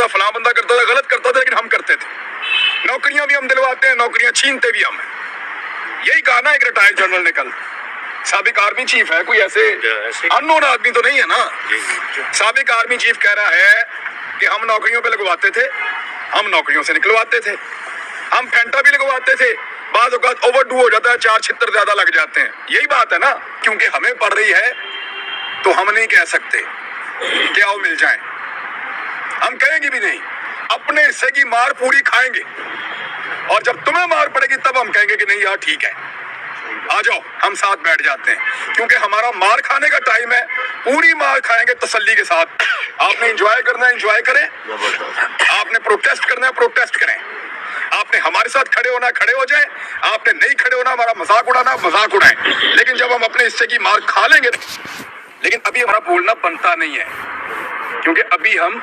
फलां बंदा करता था, गलत करता था, लेकिन हम करते थे। नौकरियां भी हम दिलवाते हैं, नौकरियां छीनते भी हम हैं। यही कहा ना एक रिटायर्ड जनरल ने कल। साबिक आर्मी चीफ है, कोई ऐसे अननोन आदमी तो नहीं है ना। साबिक आर्मी चीफ कह रहा है कि हम नौकरियों पे लगवाते थे, हम नौकरियों से निकलवाते थे, हम फेंटा भी लगवाते थे, बाद औकात ओवरडू हो जाता है, 4 छितर ज्यादा लग जाते हैं। यही बात है ना। क्योंकि हमें पड़ रही है तो हम नहीं कह सकते कि आओ मिल जाएं, हम कहेंगे भी नहीं। अपने हिस्से की मार पूरी खाएंगे, और जब तुम्हें मार पड़ेगी तब हम कहेंगे कि नहीं यार ठीक है, आ जाओ, हम साथ बैठ जाते हैं। क्योंकि हमारा मार खाने का टाइम है, पूरी मार खाएंगे तसल्ली के साथ। आपने एंजॉय करना है, एंजॉय करें। आपने प्रोटेस्ट करना है, प्रोटेस्ट करें। आपने हमारे साथ खड़े होना, खड़े हो जाएं। आपने नहीं खड़े होना, हमारा मजाक उड़ाना, मजाक उड़ाएं। लेकिन जब हम अपने हिस्से की मार खा लेंगे, लेकिन अभी हमारा बोलना बनता नहीं है, क्योंकि अभी हम